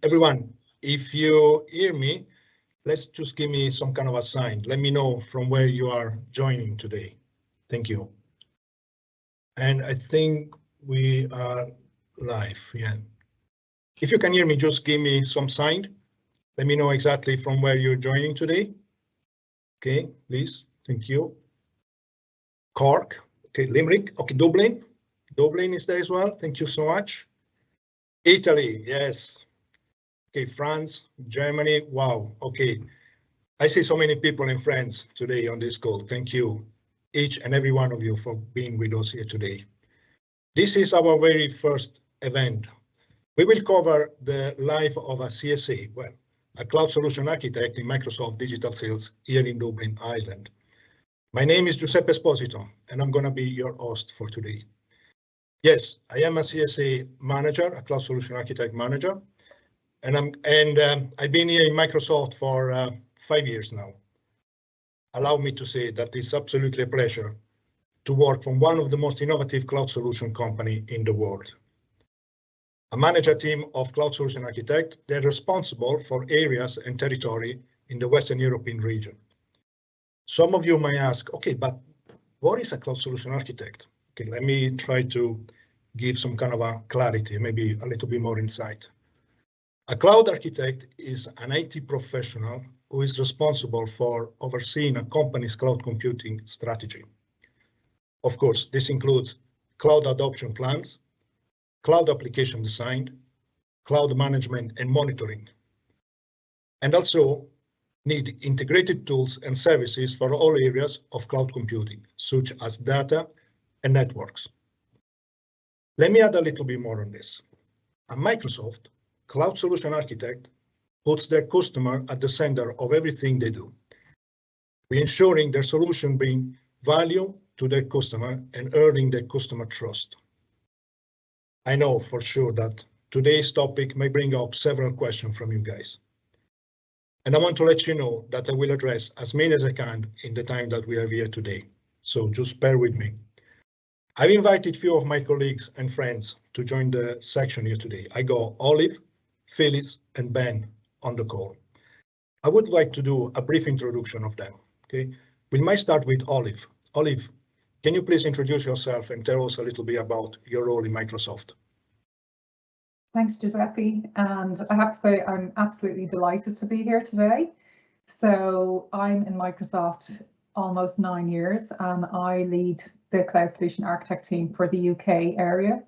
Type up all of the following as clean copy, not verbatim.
Everyone, if you hear me, let's just give me some kind of a sign. Let me know from where you are joining today. Thank you. And I think we are live, yeah. If you can hear me, just give me some sign. Let me know exactly from where you're joining today. Okay, please, thank you. Cork, okay, Limerick, okay, Dublin. Dublin is there as well, thank you so much. Italy, yes. Okay, France, Germany, wow, okay. I see so many people and friends today on this call. Thank you, each and every one of you, for being with us here today. This is our very first event. We will cover the life of a CSA, well, a cloud solution architect in Microsoft Digital Sales here in Dublin, Ireland. My name is Giuseppe Esposito, and I'm going to be your host for today. Yes, I am a CSA manager, a cloud solution architect manager, and I've been here in Microsoft for 5 years now. Allow me to say that it's absolutely a pleasure to work for one of the most innovative cloud solution company in the world. I manage a team of cloud solution architects. They're responsible for areas and territory in the Western European region. Some of you may ask, okay, but what is a cloud solution architect? Okay, let me try to give some kind of a clarity, maybe a little bit more insight. A cloud architect is an IT professional who is responsible for overseeing a company's cloud computing strategy. Of course, this includes cloud adoption plans, cloud application design, cloud management and monitoring, and also need integrated tools and services for all areas of cloud computing, such as data and networks. Let me add a little bit more on this. At Microsoft, cloud solution architect puts their customer at the center of everything they do. We're ensuring their solution bring value to their customer and earning their customer trust. I know for sure that today's topic may bring up several questions from you guys. And I want to let you know that I will address as many as I can in the time that we are here today. So just bear with me. I've invited a few of my colleagues and friends to join the section here today. I got Olive, Phyllis, and Ben on the call. I would like to do a brief introduction of them. Okay, we might start with Olive. Olive, can you please introduce yourself and tell us a little bit about your role in Microsoft? Thanks, Giuseppe, and I have to say I'm absolutely delighted to be here today. So I'm in Microsoft almost 9 years, and I lead the Cloud Solution Architect team for the UK area.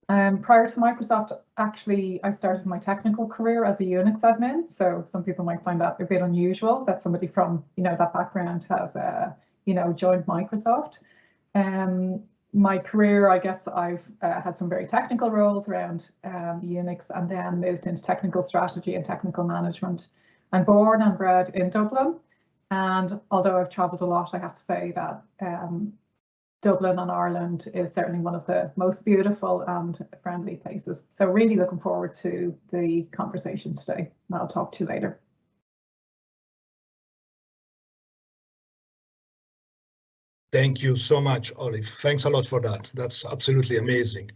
Prior to Microsoft, actually, I started my technical career as a Unix admin. So some people might find that a bit unusual that somebody from that background has joined Microsoft. My career, I guess I've had some very technical roles around Unix, and then moved into technical strategy and technical management. I'm born and bred in Dublin, and although I've travelled a lot, I have to say that Dublin and Ireland is certainly one of the most beautiful and friendly places. So really looking forward to the conversation today, and I'll talk to you later. Thank you so much, Olive. Thanks a lot for that. That's absolutely amazing.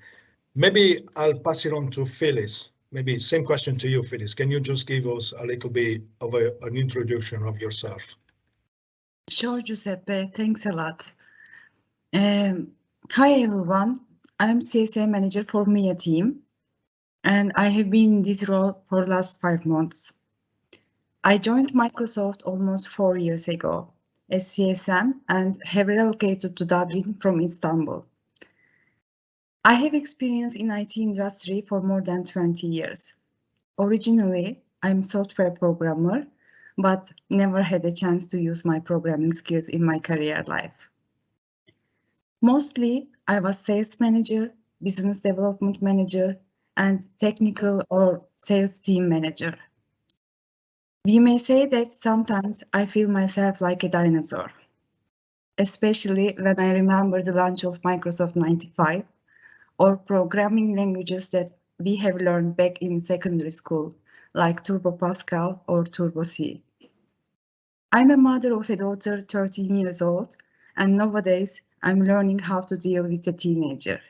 Maybe I'll pass it on to Phyllis. Maybe same question to you, Phyllis. Can you just give us a little bit of an introduction of yourself? Sure, Giuseppe. Thanks a lot. Hi, everyone. I'm CSA manager for EMEA team, and I have been in this role for the last 5 months. I joined Microsoft almost 4 years ago as CSM and have relocated to Dublin from Istanbul. I have experience in IT industry for more than 20 years. Originally, I'm a software programmer, but never had a chance to use my programming skills in my career life. Mostly, I was sales manager, business development manager, and technical or sales team manager. We may say that sometimes I feel myself like a dinosaur, especially when I remember the launch of Microsoft 95 or programming languages that we have learned back in secondary school, like Turbo Pascal or Turbo C. I'm a mother of a daughter 13 years old, and nowadays I'm learning how to deal with a teenager.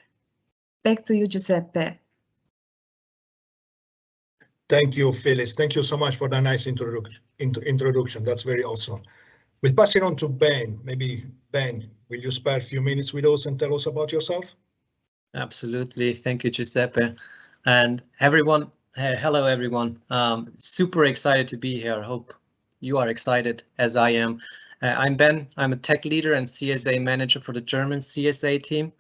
Back to you, Giuseppe. Thank you, Phyllis. Thank you so much for that nice introduction. That's very awesome. We'll pass it on to Ben. Maybe Ben, will you spare a few minutes with us and tell us about yourself? Absolutely. Thank you, Giuseppe. And everyone, hello, everyone. Super excited to be here. Hope you are excited as I am. I'm Ben. I'm a tech leader and CSA manager for the German CSA team.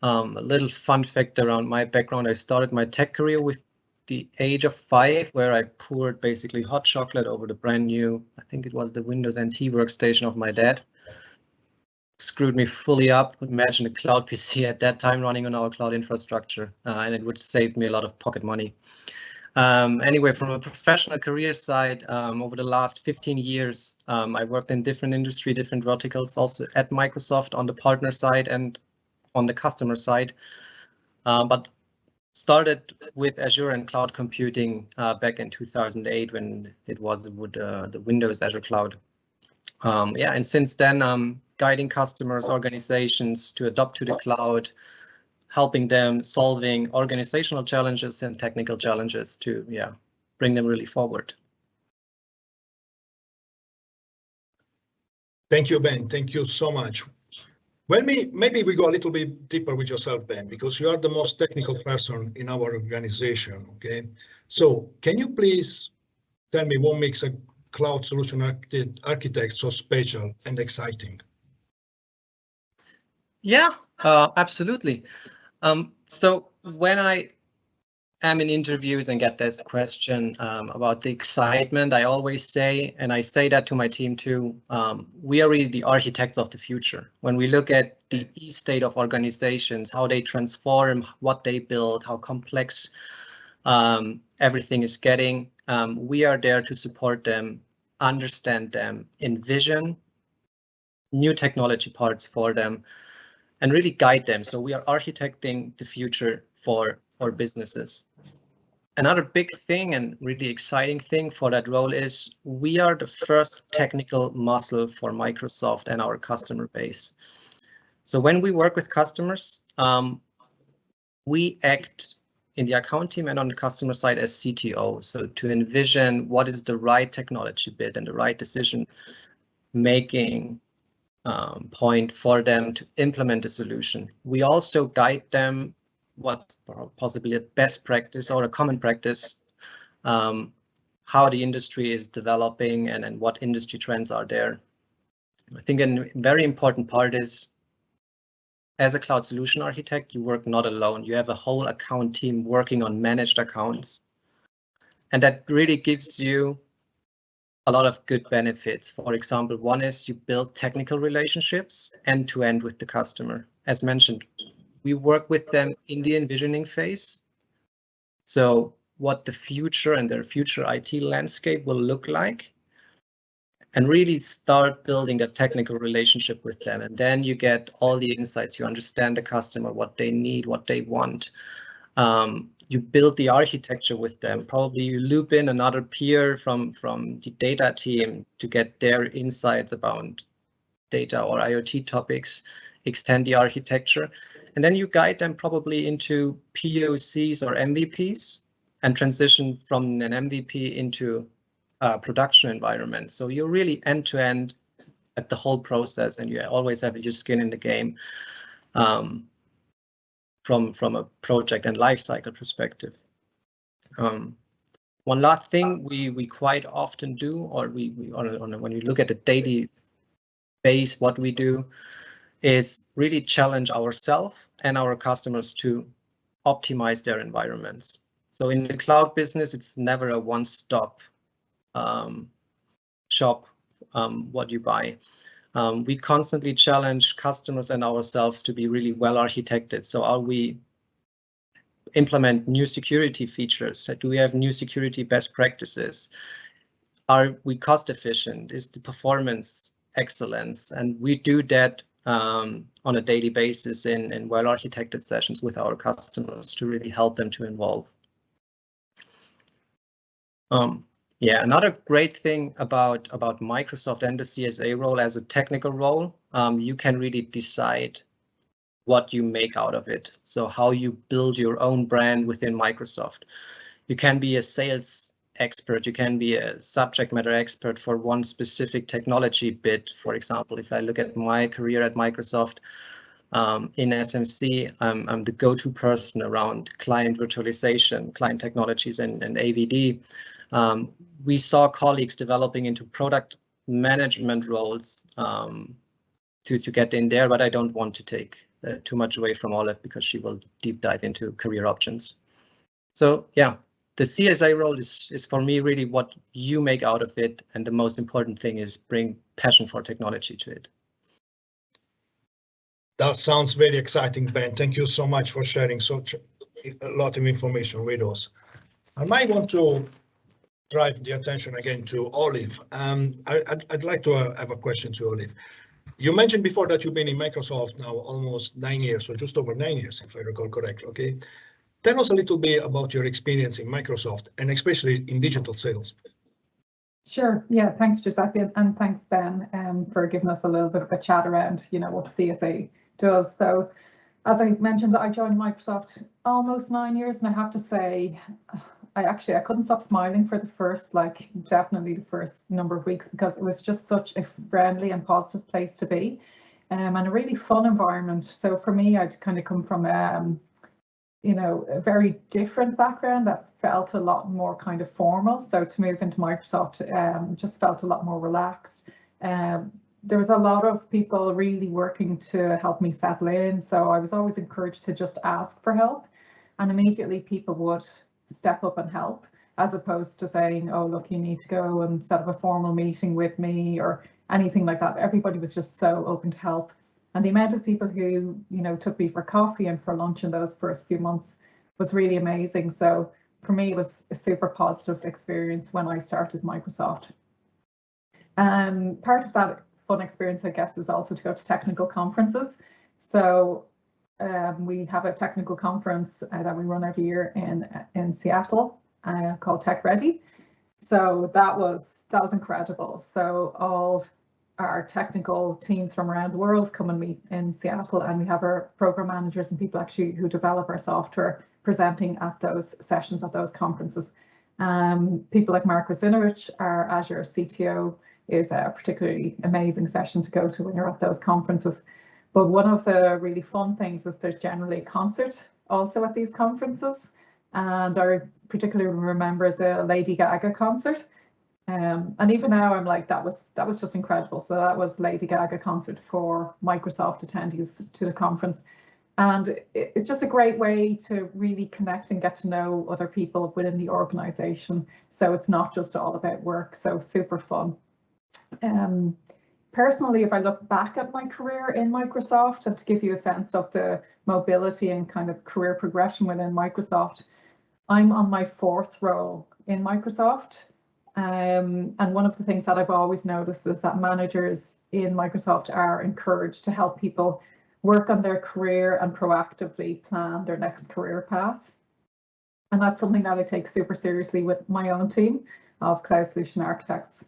A little fun fact around my background. I started my tech career with the age of 5, where I poured basically hot chocolate over the brand new, I think it was the Windows NT workstation of my dad. Screwed me fully up. Imagine a cloud PC at that time running on our cloud infrastructure, and it would save me a lot of pocket money. Anyway, from a professional career side, over the last 15 years, I worked in different industry, different verticals, also at Microsoft on the partner side and on the customer side, but started with Azure and cloud computing back in 2008 when it was with the Windows Azure Cloud. Yeah, and since then, I'm guiding customers, organizations to adopt to the cloud, helping them solving organizational challenges and technical challenges to bring them really forward. Thank you, Ben. Thank you so much. Well, maybe we go a little bit deeper with yourself, Ben, because you are the most technical person in our organization, okay? So can you please tell me what makes a cloud solution architect so special and exciting? Yeah, absolutely. So when I am in interviews and get this question about the excitement, I always say, and I say that to my team too, we are really the architects of the future. When we look at the state of organizations, how they transform, what they build, how complex everything is getting, we are there to support them, understand them, envision new technology parts for them, and really guide them. So we are architecting the future for businesses. Another big thing and really exciting thing for that role is we are the first technical muscle for Microsoft and our customer base. So when we work with customers, we act in the account team and on the customer side as CTO. So to envision what is the right technology bit and the right decision making point for them to implement a solution. We also guide them what's possibly a best practice or a common practice, how the industry is developing and what industry trends are there. I think a very important part is, as a cloud solution architect, you work not alone. You have a whole account team working on managed accounts. And that really gives you a lot of good benefits. For example, one is you build technical relationships end to end with the customer. As mentioned, we work with them in the envisioning phase. So what the future and their future IT landscape will look like, and really start building that technical relationship with them. And then you get all the insights. You understand the customer, what they need, what they want. You build the architecture with them. Probably you loop in another peer from the data team to get their insights about data or IoT topics, extend the architecture, and then you guide them probably into POCs or MVPs and transition from an MVP into a production environment. So you're really end to end at the whole process, and you always have your skin in the game. From a project and life cycle perspective. One last thing we quite often do, or when you look at the daily base, what we do is really challenge ourselves and our customers to optimize their environments. So in the cloud business, it's never a one-stop shop what you buy. We constantly challenge customers and ourselves to be really well architected. So are we implement new security features? Do we have new security best practices? Are we cost efficient? Is the performance excellence? And we do that on a daily basis in well architected sessions with our customers to really help them to evolve. Yeah, another great thing about Microsoft and the CSA role as a technical role, you can really decide what you make out of it. So how you build your own brand within Microsoft. You can be a sales expert, you can be a subject matter expert for one specific technology bit. For example, if I look at my career at Microsoft, in SMC, I'm the go-to person around client virtualization, client technologies, and AVD. We saw colleagues developing into product management roles to get in there, but I don't want to take too much away from Olive because she will deep dive into career options. So yeah, the CSA role is for me really what you make out of it, and the most important thing is bring passion for technology to it. That sounds very exciting, Ben. Thank you so much for sharing such a lot of information with us. I might want to drive the attention again to Olive. I'd like to have a question to Olive. You mentioned before that you've been in Microsoft now almost 9 years, so just over 9 years, if I recall correctly. Okay, tell us a little bit about your experience in Microsoft and especially in digital sales. Sure. Yeah. Thanks, Giuseppe, and thanks, Ben, for giving us a little bit of a chat around, what CSA does. So, as I mentioned, I joined Microsoft almost 9 years, and I have to say, I couldn't stop smiling for the first, definitely the first number of weeks, because it was just such a friendly and positive place to be, and a really fun environment. So for me, I'd kind of come from a very different background that felt a lot more kind of formal. So to move into Microsoft just felt a lot more relaxed. There was a lot of people really working to help me settle in. So I was always encouraged to just ask for help, and immediately people would step up and help, as opposed to saying, oh, look, you need to go and set up a formal meeting with me or anything like that. Everybody was just so open to help. And the amount of people who, took me for coffee and for lunch in those first few months was really amazing. So for me, it was a super positive experience when I started Microsoft. Part of that fun experience, I guess, is also to go to technical conferences. So we have a technical conference that we run every year in Seattle called Tech Ready. So that was incredible. So all our technical teams from around the world come and meet in Seattle, and we have our program managers and people actually who develop our software presenting at those sessions at those conferences. People like Mark Rosinovich, our Azure CTO, is a particularly amazing session to go to when you're at those conferences. But one of the really fun things is there's generally a concert also at these conferences, and I particularly remember the Lady Gaga concert. And even now I'm like, that was just incredible. So that was Lady Gaga concert for Microsoft attendees to the conference. And it's just a great way to really connect and get to know other people within the organization. So it's not just all about work, so super fun. Personally, if I look back at my career in Microsoft, and to give you a sense of the mobility and kind of career progression within Microsoft, I'm on my 4th role in Microsoft. And one of the things that I've always noticed is that managers in Microsoft are encouraged to help people work on their career and proactively plan their next career path. And that's something that I take super seriously with my own team of cloud solution architects.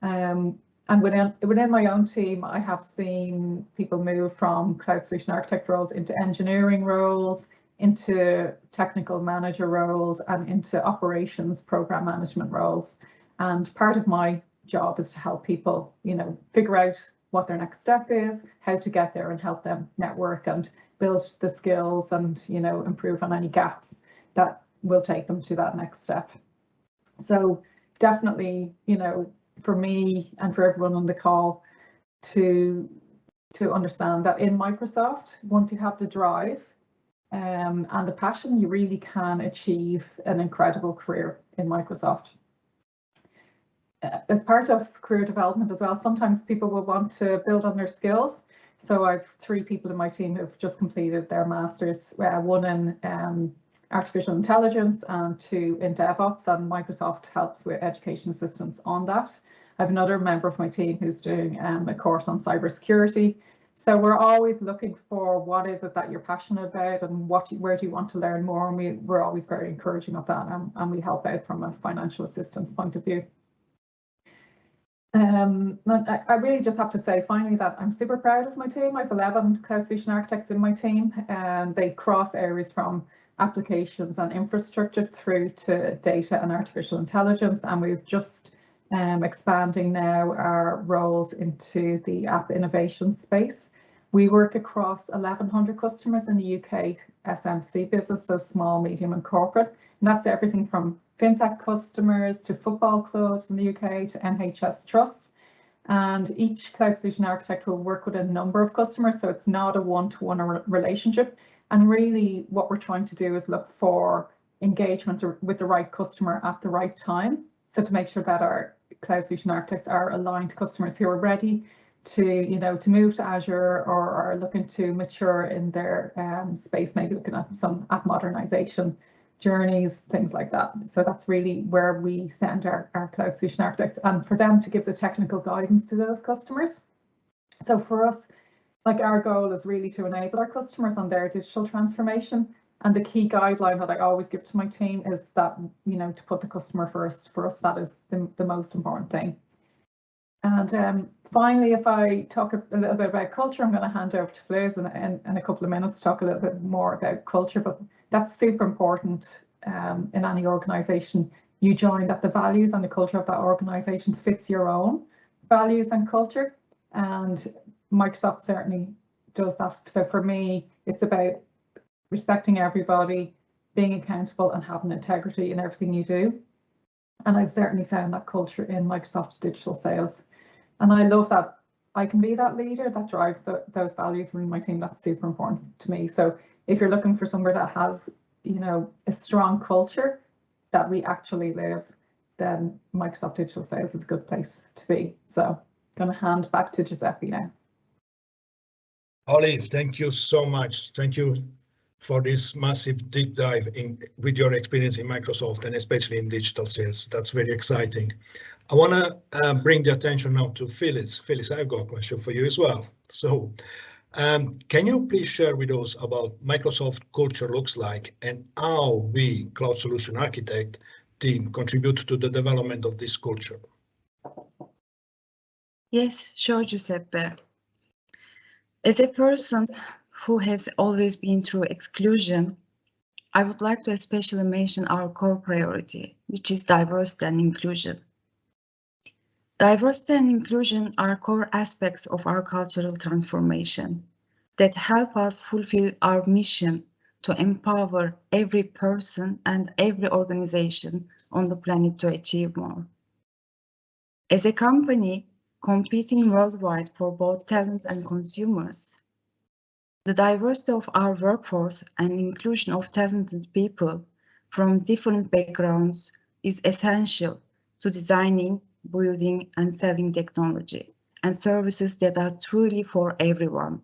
And within my own team, I have seen people move from cloud solution architect roles into engineering roles, into technical manager roles, and into operations program management roles. And part of my job is to help people, figure out what their next step is, how to get there, and help them network and build the skills and, improve on any gaps that will take them to that next step. So definitely, for me and for everyone on the call to understand that in Microsoft, once you have the drive and the passion, you really can achieve an incredible career in Microsoft. As part of career development as well, sometimes people will want to build on their skills. So I've 3 people in my team who've just completed their masters, one in artificial intelligence and 2 in DevOps, and Microsoft helps with education assistance on that. I have another member of my team who's doing a course on cybersecurity. So we're always looking for what is it that you're passionate about and where do you want to learn more, and we're always very encouraging of that, and we help out from a financial assistance point of view. I really just have to say finally that I'm super proud of my team. I have 11 cloud solution architects in my team, and they cross areas from applications and infrastructure through to data and artificial intelligence, and we've just expanding now our roles into the app innovation space. We work across 1,100 customers in the UK SMC business, so small, medium and corporate. And that's everything from fintech customers to football clubs in the UK to NHS trusts. And each cloud solution architect will work with a number of customers, so it's not a one-to-one relationship. And really what we're trying to do is look for engagement with the right customer at the right time. So to make sure that our cloud solution architects are aligned to customers who are ready to, to move to Azure or are looking to mature in their space, maybe looking at some app modernization journeys, things like that. So that's really where we send our cloud solution architects, and for them to give the technical guidance to those customers. So for us, like, our goal is really to enable our customers on their digital transformation. And the key guideline that I always give to my team is that, to put the customer first. For us, that is the most important thing. And finally, if I talk a little bit about culture, I'm going to hand over to Liz in a couple of minutes to talk a little bit more about culture, but that's super important in any organisation you join, that the values and the culture of that organisation fits your own values and culture. And Microsoft certainly does that. So for me, it's about respecting everybody, being accountable and having integrity in everything you do. And I've certainly found that culture in Microsoft Digital Sales. And I love that I can be that leader that drives those values within my team. That's super important to me. So if you're looking for somewhere that has, a strong culture that we actually live, then Microsoft Digital Sales is a good place to be. So I'm going to hand back to Giuseppe now. Olive, thank you so much. Thank you for this massive deep dive with your experience in Microsoft and especially in digital sales. That's very exciting. I want to bring the attention now to Phyllis. Phyllis, I've got a question for you as well. So can you please share with us about Microsoft culture looks like and how we, Cloud Solution Architect team, contribute to the development of this culture? Yes, sure, Giuseppe. As a person who has always been through exclusion, I would like to especially mention our core priority, which is diversity and inclusion. Diversity and inclusion are core aspects of our cultural transformation that help us fulfill our mission to empower every person and every organization on the planet to achieve more. As a company competing worldwide for both talent and consumers, the diversity of our workforce and inclusion of talented people from different backgrounds is essential to designing, building, and selling technology and services that are truly for everyone,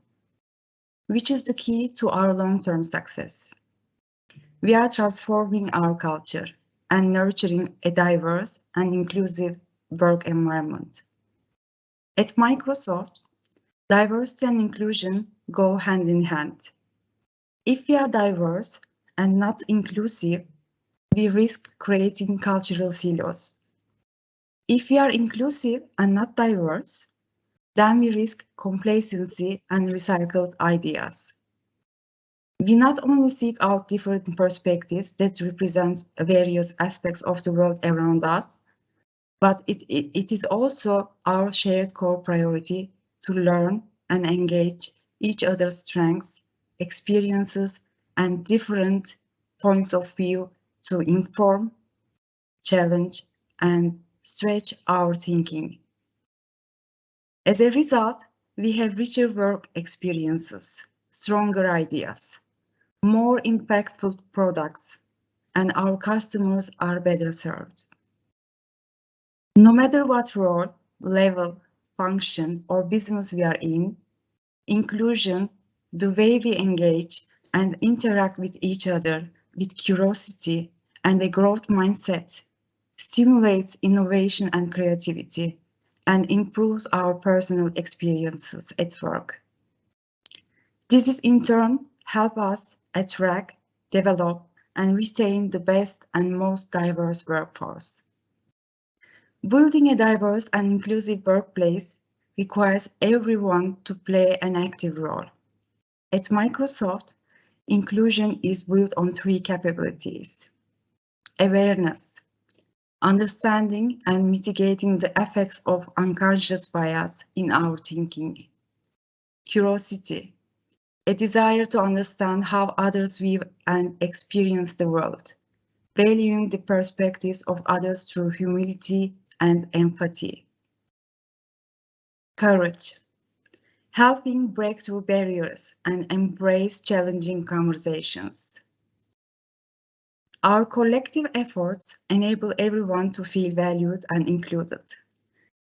which is the key to our long-term success. We are transforming our culture and nurturing a diverse and inclusive work environment. At Microsoft, diversity and inclusion go hand in hand. If we are diverse and not inclusive, we risk creating cultural silos. If we are inclusive and not diverse, then we risk complacency and recycled ideas. We not only seek out different perspectives that represent various aspects of the world around us, but it is also our shared core priority to learn and engage each other's strengths, experiences, and different points of view to inform, challenge, and stretch our thinking. As a result, we have richer work experiences, stronger ideas, more impactful products, and our customers are better served. No matter what role, level, function, or business we are in, inclusion, the way we engage and interact with each other with curiosity and a growth mindset, stimulates innovation and creativity and improves our personal experiences at work. This is in turn help us attract, develop, and retain the best and most diverse workforce. Building a diverse and inclusive workplace requires everyone to play an active role. At Microsoft, inclusion is built on three capabilities: awareness, understanding and mitigating the effects of unconscious bias in our thinking; curiosity, a desire to understand how others view and experience the world, valuing the perspectives of others through humility and empathy; courage, helping break through barriers and embrace challenging conversations. Our collective efforts enable everyone to feel valued and included,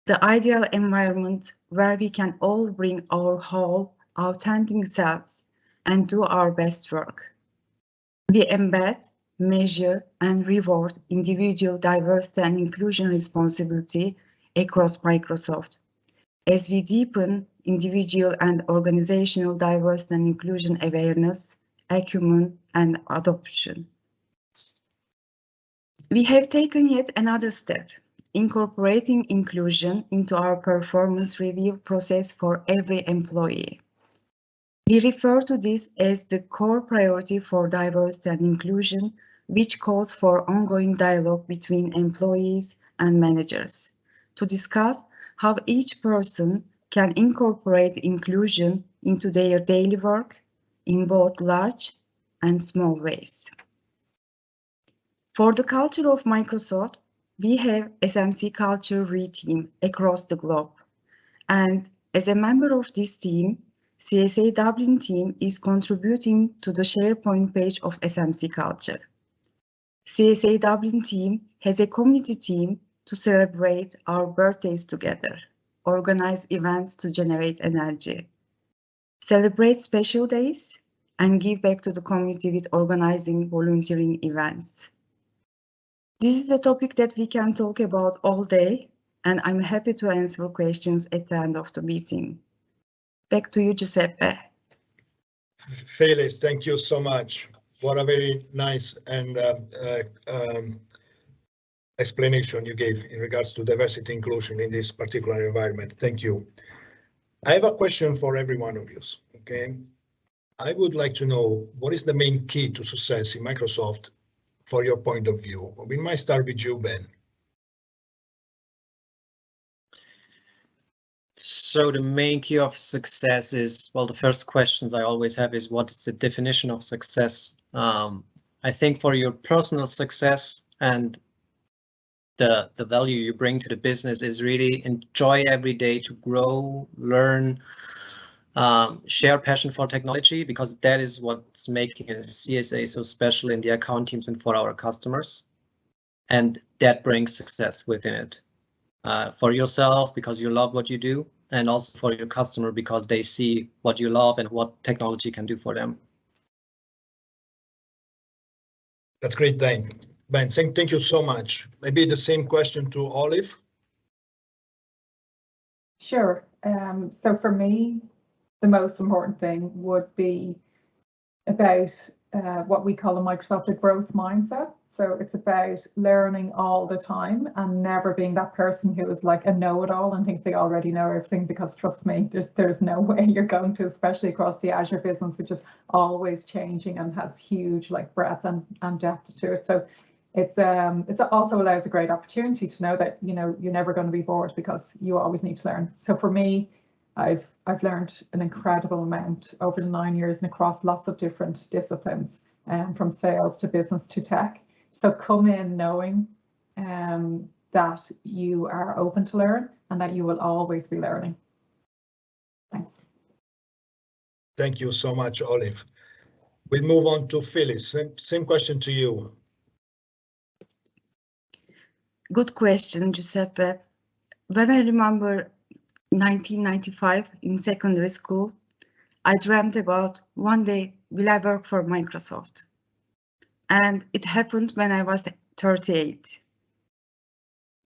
the ideal environment where we can all bring our whole, authentic selves and do our best work. We embed, measure, and reward individual diversity and inclusion responsibility across Microsoft as we deepen individual and organizational diversity and inclusion awareness, acumen, and adoption. We have taken yet another step, incorporating inclusion into our performance review process for every employee. We refer to this as the core priority for diversity and inclusion, which calls for ongoing dialogue between employees and managers to discuss how each person can incorporate inclusion into their daily work in both large and small ways. For the culture of Microsoft, we have SMC Culture Re-Team across the globe. And as a member of this team, CSA Dublin team is contributing to the SharePoint page of SMC Culture. CSA Dublin team has a community team to celebrate our birthdays together, organize events to generate energy, celebrate special days, and give back to the community with organizing volunteering events. This is a topic that we can talk about all day, and I'm happy to answer questions at the end of the meeting. Back to you, Giuseppe. Phyllis, thank you so much. What a very nice and explanation you gave in regards to diversity inclusion in this particular environment. Thank you. I have a question for every one of you. Okay, I would like to know what is the main key to success in Microsoft for your point of view. We might start with you, Ben. So the main key of success is, well, the first questions I always have is what is the definition of success? I think for your personal success and the value you bring to the business is really enjoy every day to grow, learn, share passion for technology, because that is what's making a CSA so special in the account teams and for our customers. And that brings success within it. For yourself, because you love what you do, and also for your customer, because they see what you love and what technology can do for them. That's great, Ben. Thank you so much. Maybe the same question to Olive. Sure. So for me, the most important thing would be about what we call a Microsoft growth mindset. So it's about learning all the time and never being that person who is like a know-it-all and thinks they already know everything, because trust me, there's no way you're going to, especially across the Azure business, which is always changing and has huge like breadth and depth to it. So it's also allows a great opportunity to know that, you know, you're never going to be bored because you always need to learn. So for me, I've learned an incredible amount over the 9 years and across lots of different disciplines, from sales to business to tech. So come in knowing that you are open to learn and that you will always be learning. Thanks. Thank you so much, Olive. We'll move on to Phyllis. Same question to you. Good question, Giuseppe. When I remember 1995 in secondary school, I dreamt about one day will I work for Microsoft. And it happened when I was 38.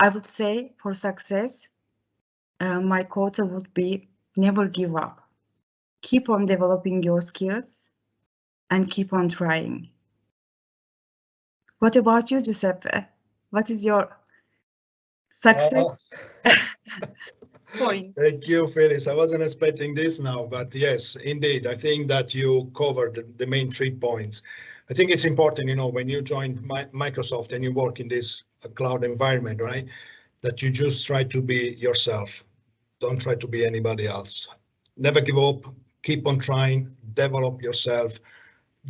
I would say for success, my quota would be never give up. Keep on developing your skills and keep on trying. What about you, Giuseppe? What is your success? point. Thank you, Phyllis. I wasn't expecting this now, but yes, indeed. I think that you covered the main 3 points. I think it's important, when you join Microsoft and you work in this cloud environment, right, that you just try to be yourself. Don't try to be anybody else. Never give up. Keep on trying. Develop yourself.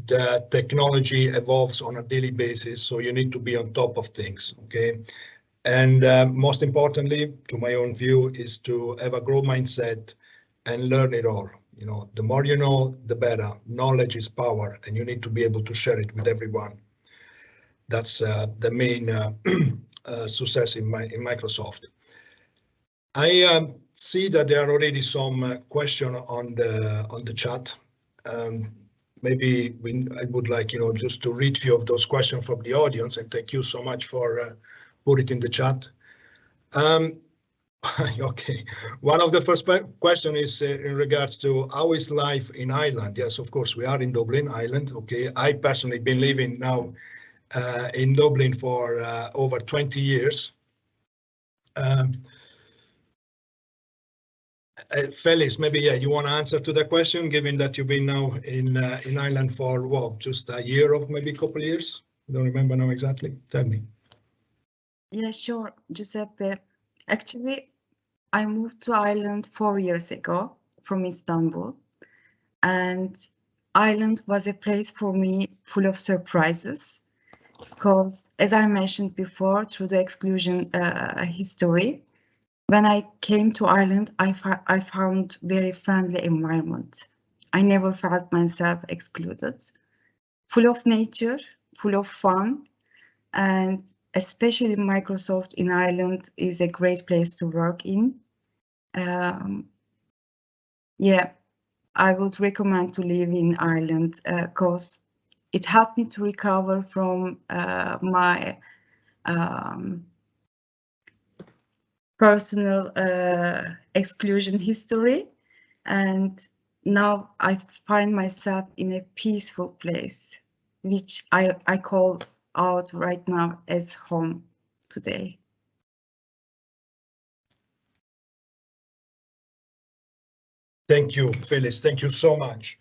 The technology evolves on a daily basis, so you need to be on top of things, okay? And most importantly, to my own view, is to have a growth mindset and learn it all. The more you know, the better. Knowledge is power, and you need to be able to share it with everyone. That's the main success in Microsoft. I see that there are already some questions on the chat. Maybe I would like, just to read a few of those questions from the audience, and thank you so much for put it in the chat. Okay, one of the first question is in regards to how is life in Ireland? Yes, of course, we are in Dublin, Ireland. Okay, I personally been living now in Dublin for over 20 years. Phyllis, maybe you want to answer to the question, given that you've been now in Ireland for just a year or maybe a couple of years? I don't remember now exactly. Tell me. Yeah, sure, Giuseppe. Actually, I moved to Ireland 4 years ago from Istanbul, and Ireland was a place for me full of surprises because, as I mentioned before, through the exclusion history, when I came to Ireland, I found very friendly environment. I never felt myself excluded, full of nature, full of fun, and especially Microsoft in Ireland is a great place to work in. Yeah, I would recommend to live in Ireland because it helped me to recover from my personal exclusion history, and now I find myself in a peaceful place, which I call out right now as home today. Thank you, Phyllis. Thank you so much.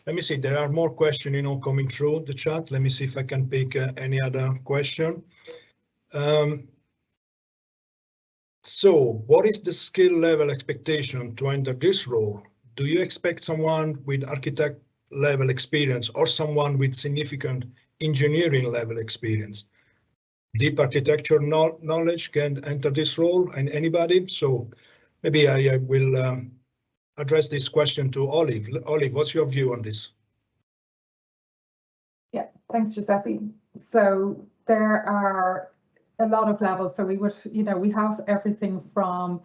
Let me see, there are more questions, coming through the chat. Let me see if I can pick any other question. So what is the skill level expectation to enter this role? Do you expect someone with architect level experience or someone with significant engineering level experience? Deep architecture knowledge can enter this role, and anybody? So maybe I will address this question to Olive. Olive, what's your view on this? Yeah, thanks, Giuseppe. So there are a lot of levels. So we would, we have everything from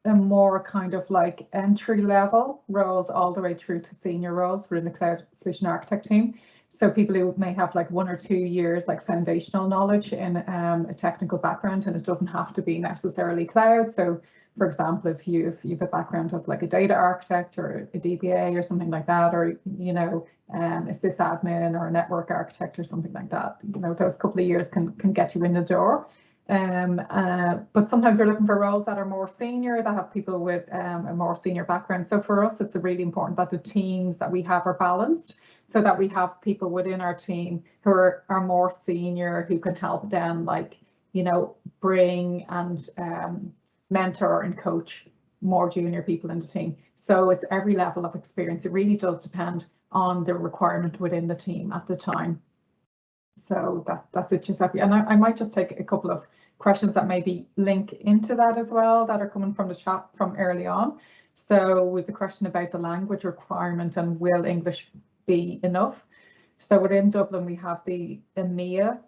a more kind of like entry level roles all the way through to senior roles within the cloud solution architect team. So people who may have like 1 or 2 years like foundational knowledge in a technical background, and it doesn't have to be necessarily cloud. So for example, if you have a background as like a data architect or a DBA or something like that, or a sysadmin or a network architect or something like that, those couple of years can get you in the door. But sometimes we're looking for roles that are more senior, that have people with a more senior background. So for us, it's really important that the teams that we have are balanced, so that we have people within our team who are more senior, who can help them, like, bring and mentor and coach more junior people in the team. So it's every level of experience. It really does depend on the requirement within the team at the time. So that's it, Giuseppe. And I might just take a couple of questions that maybe link into that as well, that are coming from the chat from early on. So with the question about the language requirement and will English be enough? So within Dublin, we have the EMEA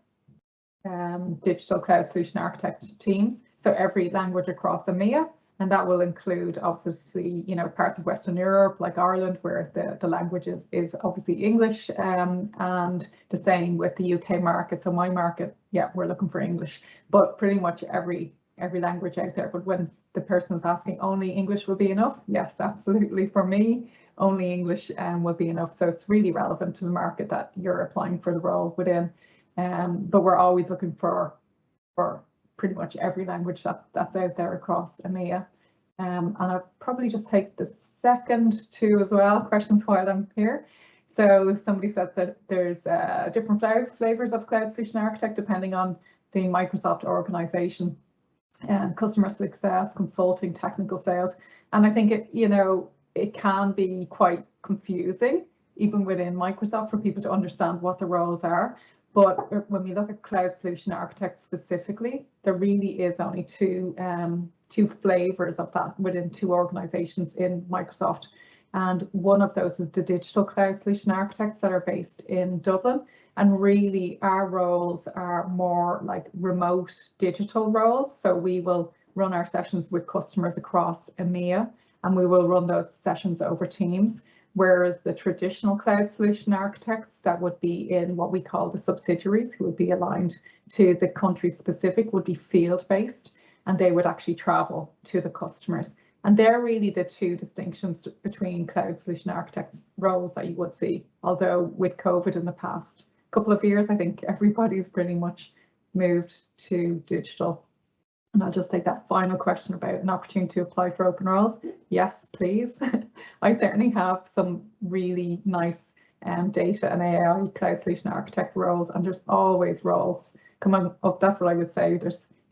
digital cloud solution architect teams. So every language across EMEA, and that will include obviously, parts of Western Europe like Ireland, where the language is obviously English, and the same with the UK market. So my market, yeah, we're looking for English, but pretty much every language out there. But when the person is asking only English will be enough, yes, absolutely. For me, only English will be enough. So it's really relevant to the market that you're applying for the role within. But we're always looking for pretty much every language that's out there across EMEA. And I'll probably just take the second two as well, questions while I'm here. So somebody said that there's different flavors of cloud solution architect depending on the Microsoft organization, customer success, consulting, technical sales. And I think it can be quite confusing even within Microsoft for people to understand what the roles are. But when we look at cloud solution architect specifically, there really is only two flavors of that within two organizations in Microsoft. And one of those is the digital cloud solution architects that are based in Dublin. And really our roles are more like remote digital roles. So we will run our sessions with customers across EMEA, and we will run those sessions over Teams. Whereas the traditional cloud solution architects that would be in what we call the subsidiaries, who would be aligned to the country specific, would be field based, and they would actually travel to the customers. And they're really the two distinctions between cloud solution architects roles that you would see. Although with COVID in the past couple of years, I think everybody's pretty much moved to digital. And I'll just take that final question about an opportunity to apply for open roles. Yes, please. I certainly have some really nice data and AI cloud solution architect roles, and there's always roles coming up. That's what I would say.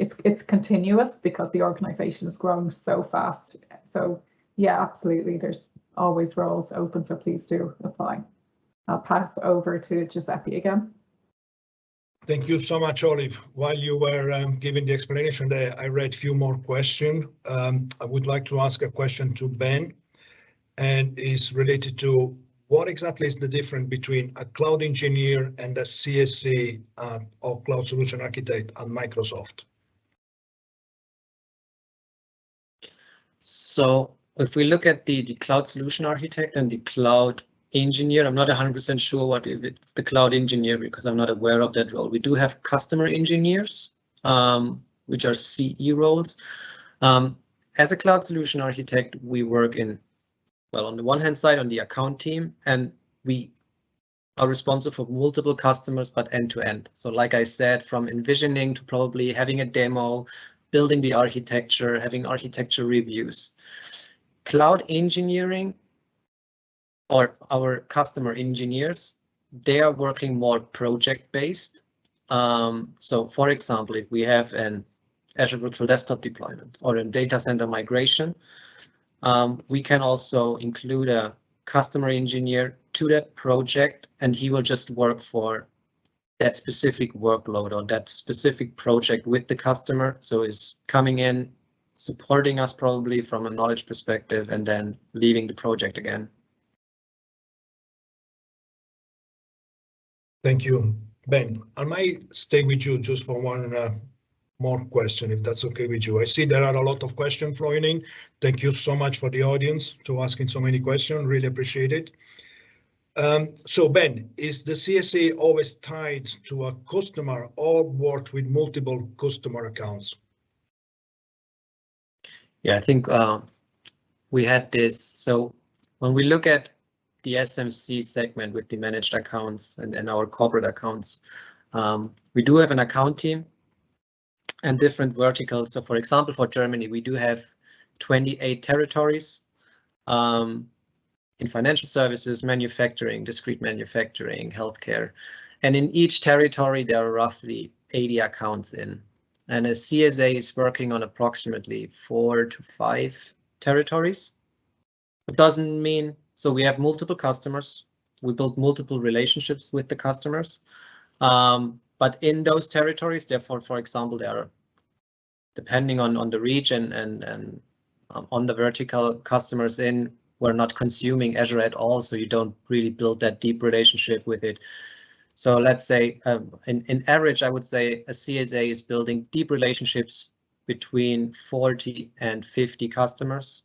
It's continuous because the organization is growing so fast. So yeah, absolutely. There's always roles open, so please do apply. I'll pass over to Giuseppe again. Thank you so much, Olive. While you were giving the explanation there, I read a few more questions. I would like to ask a question to Ben, and is related to what exactly is the difference between a cloud engineer and a CSA or cloud solution architect at Microsoft? So if we look at the cloud solution architect and the cloud engineer, I'm not 100% sure what if it's the cloud engineer because I'm not aware of that role. We do have customer engineers, which are CE roles. As a cloud solution architect, we work in, well, on the one hand side on the account team, and we are responsible for multiple customers, but end to end. So like I said, from envisioning to probably having a demo, building the architecture, having architecture reviews. Cloud engineering, or our customer engineers, they are working more project-based. So for example, if we have an Azure Virtual Desktop deployment or a data center migration, we can also include a customer engineer to that project, and he will just work for that specific workload or that specific project with the customer. So is coming in, supporting us probably from a knowledge perspective, and then leaving the project again. Thank you, Ben. I might stay with you just for one more question, if that's okay with you. I see there are a lot of questions flowing in. Thank you so much for the audience to asking so many questions. Really appreciate it. So Ben, is the CSA always tied to a customer or work with multiple customer accounts? Yeah, I think we had this. So when we look at the SMC segment with the managed accounts and our corporate accounts, we do have an account team and different verticals. So for example, for Germany, we do have 28 territories in financial services, manufacturing, discrete manufacturing, healthcare. And in each territory, there are roughly 80 accounts in. And a CSA is working on approximately 4 to 5 territories. It doesn't mean, so we have multiple customers, we build multiple relationships with the customers. But in those territories, therefore, for example, there are, depending on the region and on the vertical, customers in were not consuming Azure at all, so you don't really build that deep relationship with it. So let's say in average, I would say a CSA is building deep relationships between 40 and 50 customers,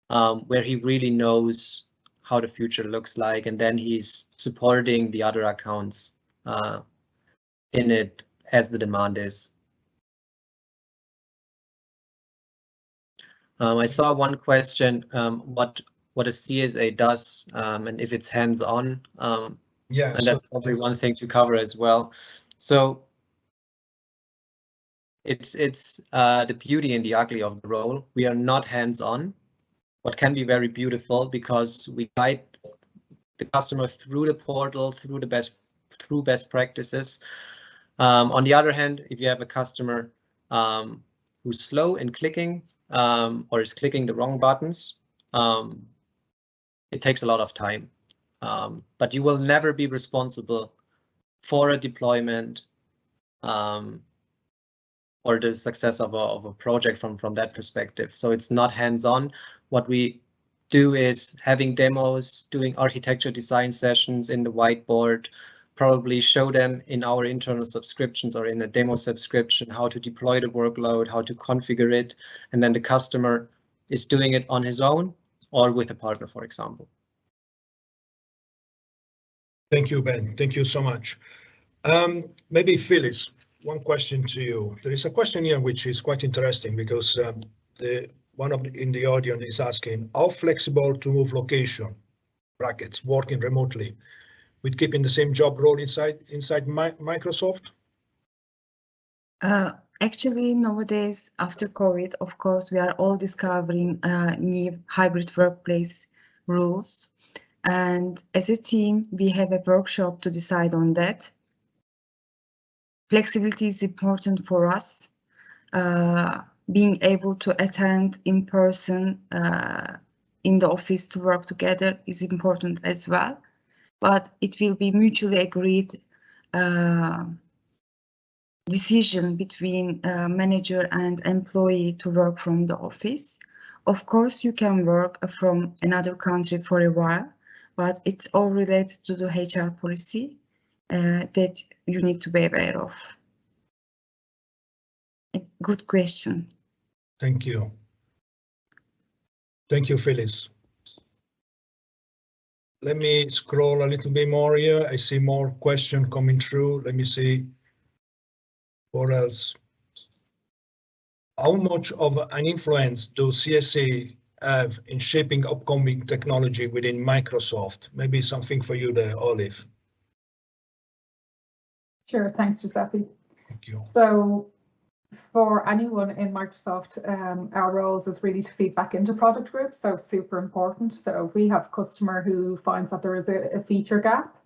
where he really knows how the future looks like, and then he's supporting the other accounts in it as the demand is. I saw one question, what a CSA does, and if it's hands-on. Yeah, and that's probably one thing to cover as well. So it's the beauty and the ugly of the role. We are not hands-on, what can be very beautiful because we guide the customer through the portal, through best practices. On the other hand, if you have a customer who's slow in clicking or is clicking the wrong buttons, it takes a lot of time. But you will never be responsible for a deployment or the success of a project from that perspective. So it's not hands-on. What we do is having demos, doing architecture design sessions in the whiteboard, probably show them in our internal subscriptions or in a demo subscription how to deploy the workload, how to configure it, and then the customer is doing it on his own or with a partner, for example. Thank you, Ben. Thank you so much. Maybe Phyllis, one question to you. There is a question here which is quite interesting because one in the audience is asking how flexible to move location, brackets, working remotely, with keeping the same job role inside Microsoft? Actually, nowadays, after COVID, of course, we are all discovering new hybrid workplace rules. And as a team, we have a workshop to decide on that. Flexibility is important for us. Being able to attend in person in the office to work together is important as well. But it will be mutually agreed decision between manager and employee to work from the office. Of course, you can work from another country for a while, but it's all related to the HR policy that you need to be aware of. Good question. Thank you. Thank you, Phyllis. Let me scroll a little bit more here. I see more questions coming through. Let me see what else. How much of an influence do CSA have in shaping upcoming technology within Microsoft? Maybe something for you there, Olive. Sure, thanks, Giuseppe. Thank you. So for anyone in Microsoft, our roles is really to feed back into product groups, so super important. So if we have a customer who finds that there is a feature gap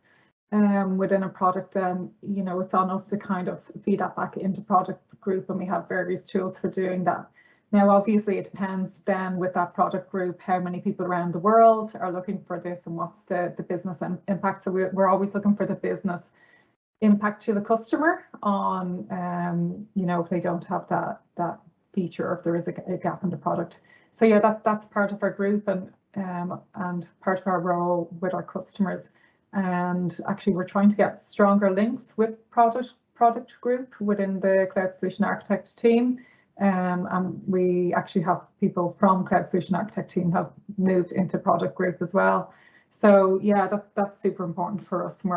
within a product, then it's on us to kind of feed that back into product group, and we have various tools for doing that. Now, obviously, it depends then with that product group how many people around the world are looking for this and what's the business impact. So we're always looking for the business impact to the customer on, if they don't have that feature or if there is a gap in the product. So yeah, that's part of our group and part of our role with our customers. And actually, we're trying to get stronger links with product group within the Cloud Solution Architect team. And we actually have people from Cloud Solution Architect team have moved into product group as well. So yeah, that's super important for us. And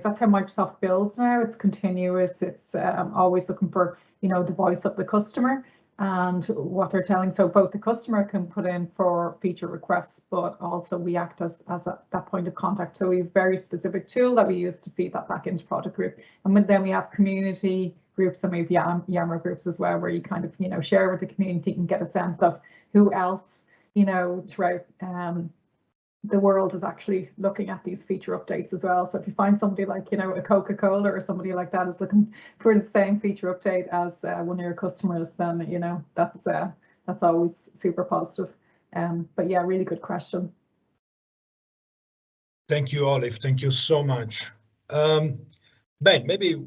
that's how Microsoft builds now. It's continuous. It's always looking for, the voice of the customer and what they're telling. So both the customer can put in for feature requests, but also we act as that point of contact. So we have a very specific tool that we use to feed that back into product group. And then we have community groups and we have Yammer groups as well, where you kind of, share with the community and get a sense of who else, throughout the world is actually looking at these feature updates as well. So if you find somebody like, a Coca-Cola or somebody like that is looking for the same feature update as one of your customers, then, that's always super positive. But yeah, really good question. Thank you, Olive. Thank you so much. Ben, maybe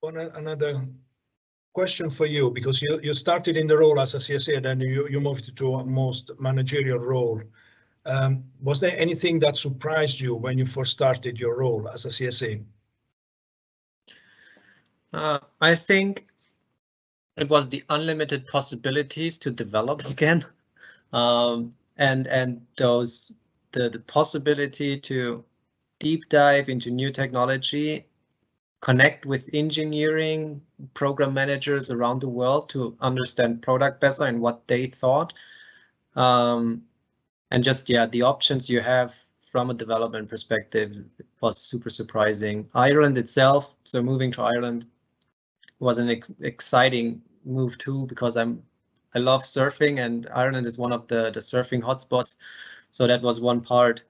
another question for you, because you started in the role as a CSA, then you moved to a most managerial role. Was there anything that surprised you when you first started your role as a CSA? I think it was the unlimited possibilities to develop again, and the possibility to deep dive into new technology, connect with engineering program managers around the world to understand product better and what they thought. And just, the options you have from a development perspective was super surprising. Ireland itself, so moving to Ireland was an exciting move too, because I love surfing, and Ireland is one of the surfing hotspots. So that was one part.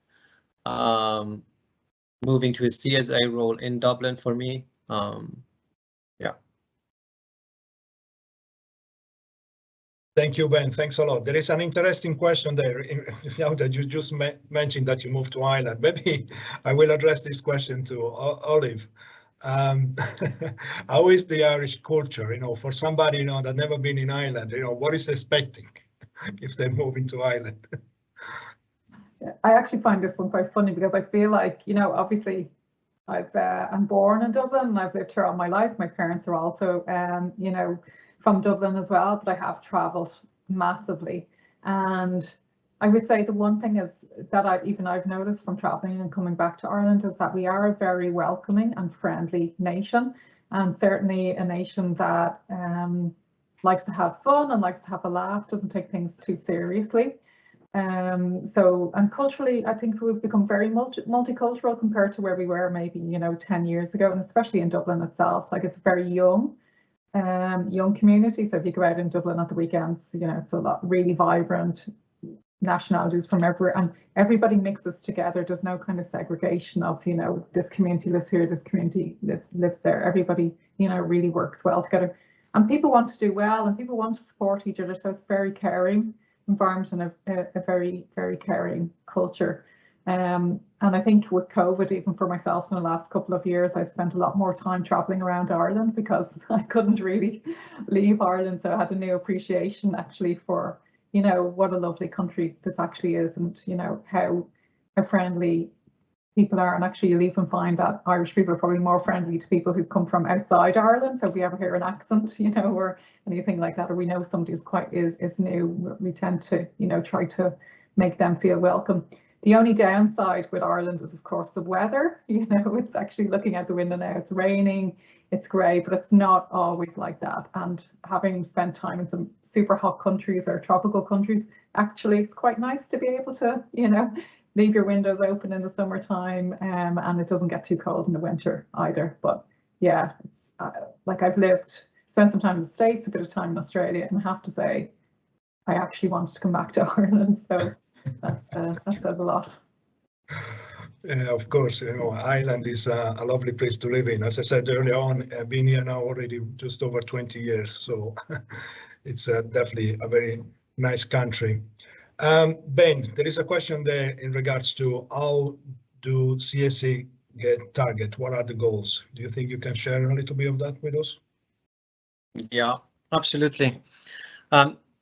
Moving to a CSA role in Dublin for me. Yeah. Thank you, Ben. Thanks a lot. There is an interesting question there. Now that you just mentioned that you moved to Ireland, maybe I will address this question to Olive. How is the Irish culture? You know, for somebody that never been in Ireland, what is expecting if they move into Ireland? I actually find this one quite funny because I feel like, obviously I'm born in Dublin and I've lived here all my life. My parents are also, from Dublin as well, but I have travelled massively. And I would say the one thing is that I've noticed from travelling and coming back to Ireland is that we are a very welcoming and friendly nation, and certainly a nation that likes to have fun and likes to have a laugh, doesn't take things too seriously. And culturally, I think we've become very multicultural compared to where we were maybe 10 years ago, and especially in Dublin itself. Like, it's a very young community. So if you go out in Dublin at the weekends, it's a lot really vibrant, nationalities from everywhere, and everybody mixes together. There's no kind of segregation of this community lives here, this community lives there. Everybody really works well together, and people want to do well, and people want to support each other. So it's very caring environment and a very, very caring culture. And I think with COVID, even for myself in the last couple of years, I've spent a lot more time traveling around Ireland because I couldn't really leave Ireland. So I had a new appreciation actually for, what a lovely country this actually is, and, how friendly people are. And actually, you'll even find that Irish people are probably more friendly to people who come from outside Ireland. So if we ever hear an accent, or anything like that, or we know somebody is new, we tend to, try to make them feel welcome. The only downside with Ireland is, of course, the weather. It's actually looking out the window now, it's raining, it's grey, but it's not always like that. And having spent time in some super hot countries or tropical countries, actually, it's quite nice to be able to, leave your windows open in the summertime, and it doesn't get too cold in the winter either. But yeah, it's like I've spent some time in the States, a bit of time in Australia, and I have to say, I actually want to come back to Ireland. So that says a lot. Yeah, of course, Ireland is a lovely place to live in. As I said earlier on, I've been here now already just over 20 years, so it's definitely a very nice country. Ben, there is a question there in regards to how do CSA get target? What are the goals? Do you think you can share a little bit of that with us? Yeah, absolutely.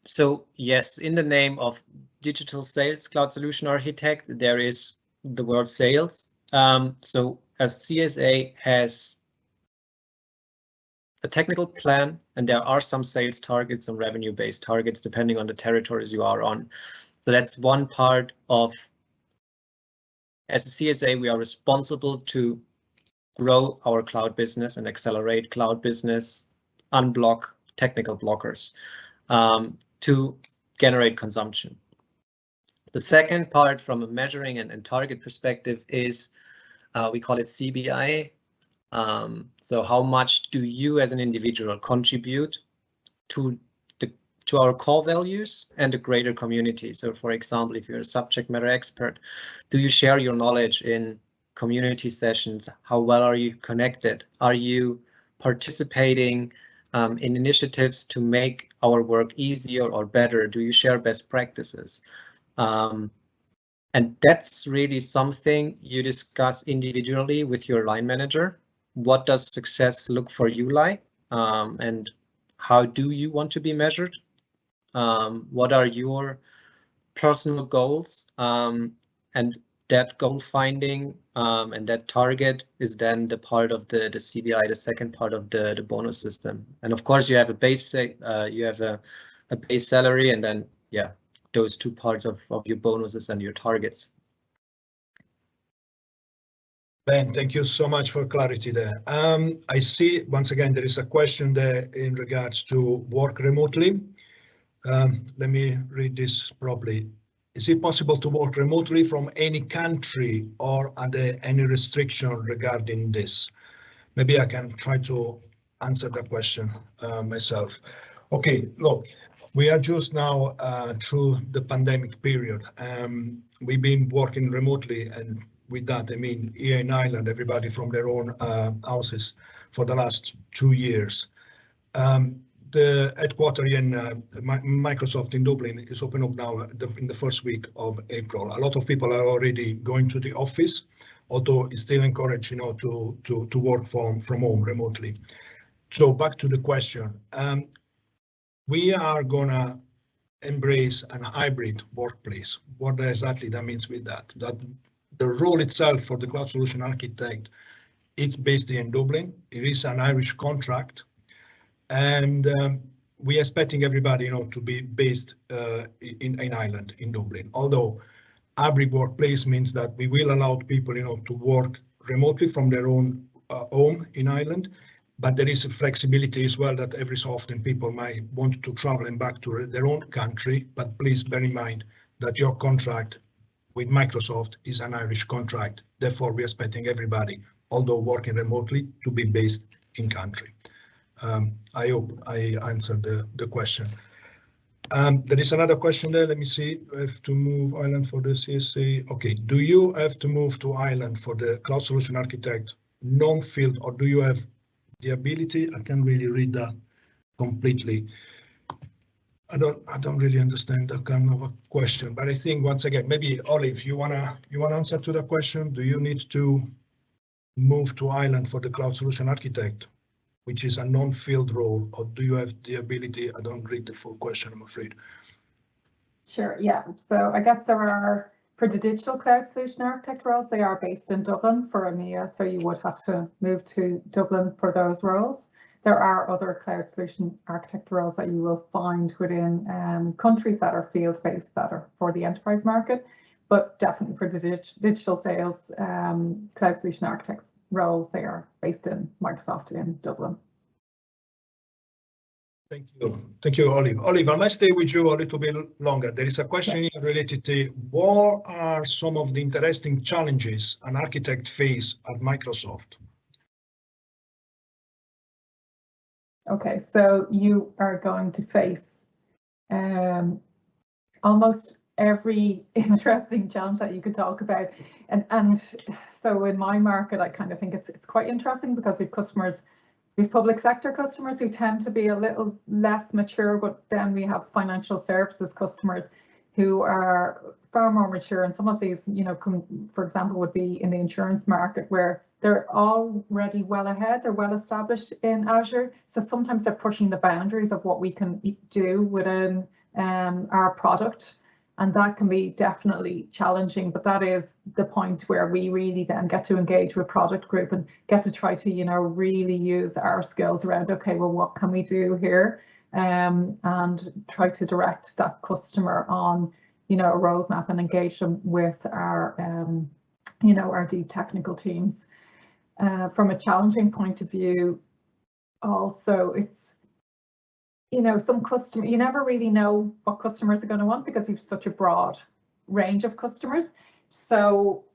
So yes, in the name of Digital Sales Cloud Solution Architect, there is the word sales. So as CSA has a technical plan, and there are some sales targets and revenue-based targets depending on the territories you are on. So that's one part of, as a CSA, we are responsible to grow our cloud business and accelerate cloud business, unblock technical blockers to generate consumption. The second part from a measuring and target perspective is, we call it CBI. So how much do you as an individual contribute to our core values and the greater community? So for example, if you're a subject matter expert, do you share your knowledge in community sessions? How well are you connected? Are you participating in initiatives to make our work easier or better? Do you share best practices? And that's really something you discuss individually with your line manager. What does success look for you like? And how do you want to be measured? What are your personal goals? And that goal finding and that target is then the part of the CBI, the second part of the bonus system. And of course, you have a base, you have a base salary, and then those two parts of your bonuses and your targets. Ben, thank you so much for clarity there. I see once again there is a question there in regards to work remotely. Let me read this properly. Is it possible to work remotely from any country, or are there any restrictions regarding this? Maybe I can try to answer that question myself. Okay, look, we are just now through the pandemic period. We've been working remotely, and with that I mean here in Ireland, everybody from their own houses for the last 2 years. The headquarters in Microsoft in Dublin is open up now in the first week of April. A lot of people are already going to the office, although it's still encouraged, to work from home remotely. So back to the question, we are gonna embrace an hybrid workplace. What exactly that means with that? That the role itself for the cloud solution architect, it's based in Dublin. It is an Irish contract. And we are expecting everybody, to be based in Ireland, in Dublin. Although hybrid workplace means that we will allow people, to work remotely from their own home in Ireland, but there is a flexibility as well that every so often people might want to travel and back to their own country. But please bear in mind that your contract with Microsoft is an Irish contract. Therefore, we are expecting everybody, although working remotely, to be based in country. I hope I answered the question. There is another question there. Let me see. I have to move Ireland for the CSA. Okay. Do you have to move to Ireland for the cloud solution architect non-field, or do you have the ability? I can't really read that completely. I don't really understand that kind of a question, but I think once again, maybe Olive, you wanna answer to the question? Do you need to move to Ireland for the cloud solution architect, which is a non-field role, or do you have the ability? I don't read the full question, I'm afraid. Sure, yeah. So I guess there are, for the digital cloud solution architect roles, they are based in Dublin for EMEA, so you would have to move to Dublin for those roles. There are other cloud solution architect roles that you will find within countries that are field-based, that are for the enterprise market, but definitely for the digital sales cloud solution architects roles, they are based in Microsoft in Dublin. Thank you, Olive. Olive, I might stay with you a little bit longer. There is a question related to what are some of the interesting challenges an architect face at Microsoft? Okay, so you are going to face almost every interesting challenge that you could talk about, and so in my market, I kind of think it's quite interesting because we've public sector customers who tend to be a little less mature, but then we have financial services customers who are far more mature, and some of these, for example, would be in the insurance market where they're already well ahead, they're well established in Azure, so sometimes they're pushing the boundaries of what we can do within our product. And that can be definitely challenging, but that is the point where we really then get to engage with product group and get to try to, really use our skills around, okay, well, what can we do here? And try to direct that customer on, a roadmap and engage them with our, our deep technical teams. From a challenging point of view, also, it's, some customer, you never really know what customers are going to want because you've such a broad range of customers. So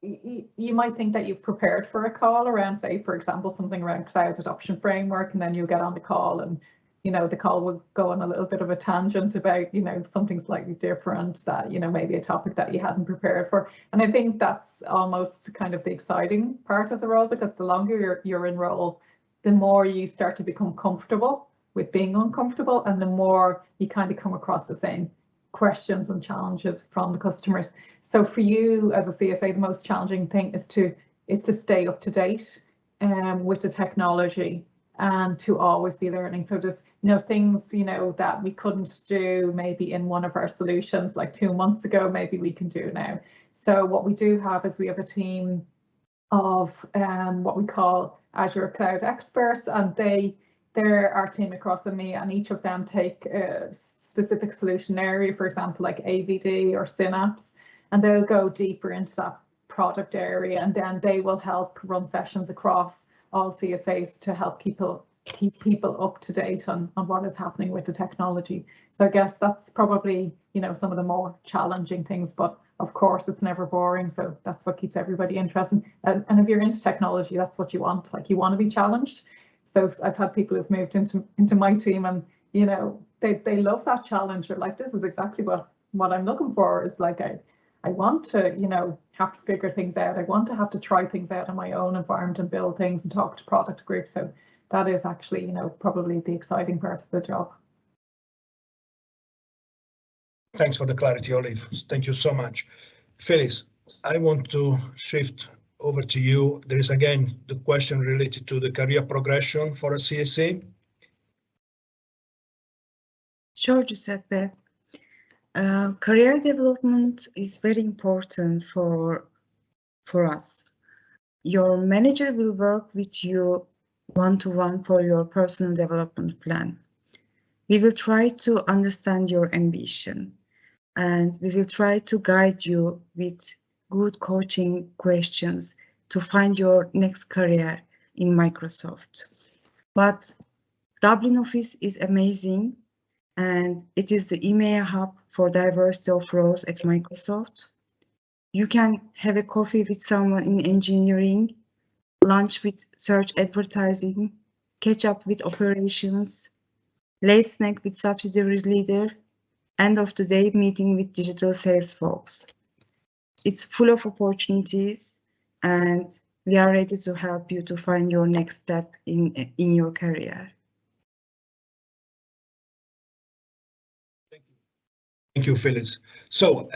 you might think that you've prepared for a call around, say, for example, something around cloud adoption framework, and then you'll get on the call and, the call will go on a little bit of a tangent about, something slightly different that, maybe a topic that you hadn't prepared for. And I think that's almost kind of the exciting part of the role, because the longer you're in role, the more you start to become comfortable with being uncomfortable, and the more you kind of come across the same questions and challenges from the customers. So for you as a CSA, the most challenging thing is to stay up to date with the technology and to always be learning. So just things that we couldn't do maybe in one of our solutions like 2 months ago, maybe we can do now. So what we do have is we have a team of what we call Azure Cloud Experts, and they're our team across EMEA, and each of them take a specific solution area, for example, like AVD or Synapse, and they'll go deeper into that product area, and then they will help run sessions across all CSAs to help keep people up to date on what is happening with the technology. So I guess that's probably, some of the more challenging things, but of course it's never boring. So that's what keeps everybody interested. And if you're into technology, that's what you want. Like, you want to be challenged. So I've had people who've moved into my team, and you know, they love that challenge. They're like, this is exactly what I'm looking for. Is like I want to, you know, have to figure things out. I want to have to try things out in my own environment and build things and talk to product groups. So that is actually, you know, probably the exciting part of the job. Thanks for the clarity, Olive. Thank you so much. Phyllis, I want to shift over to you. There is again the question related to the career progression for a CSA. Sure, Giuseppe. Career development is very important for us. Your manager will work with you one-to-one for your personal development plan. We will try to understand your ambition, and we will try to guide you with good coaching questions to find your next career in Microsoft. But Dublin office is amazing, and it is the EMEA hub for diversity of roles at Microsoft. You can have a coffee with someone in engineering, lunch with search advertising, catch up with operations, late snack with subsidiary leader, end of the day meeting with digital sales folks. It's full of opportunities, and we are ready to help you to find your next step in your career. Thank you, Phyllis. So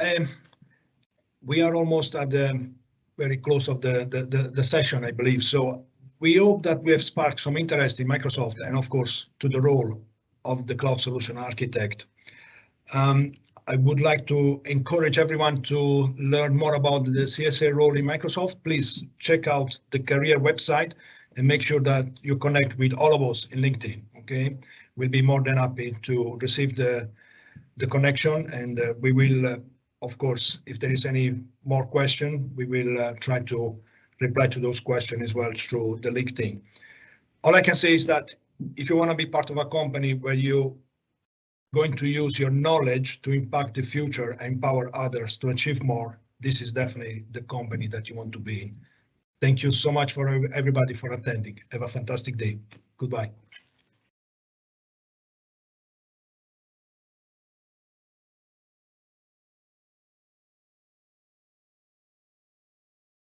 we are almost at the very close of the session, I believe. So we hope that we have sparked some interest in Microsoft and, of course, to the role of the cloud solution architect. I would like to encourage everyone to learn more about the CSA role in Microsoft. Please check out the career website and make sure that you connect with all of us in LinkedIn. Okay, we'll be more than happy to receive the connection, and we will, of course, if there is any more question, we will try to reply to those questions as well through the LinkedIn. All I can say is that if you want to be part of a company where you're going to use your knowledge to impact the future and empower others to achieve more, this is definitely the company that you want to be in. Thank you so much for everybody for attending. Have a fantastic day. Goodbye.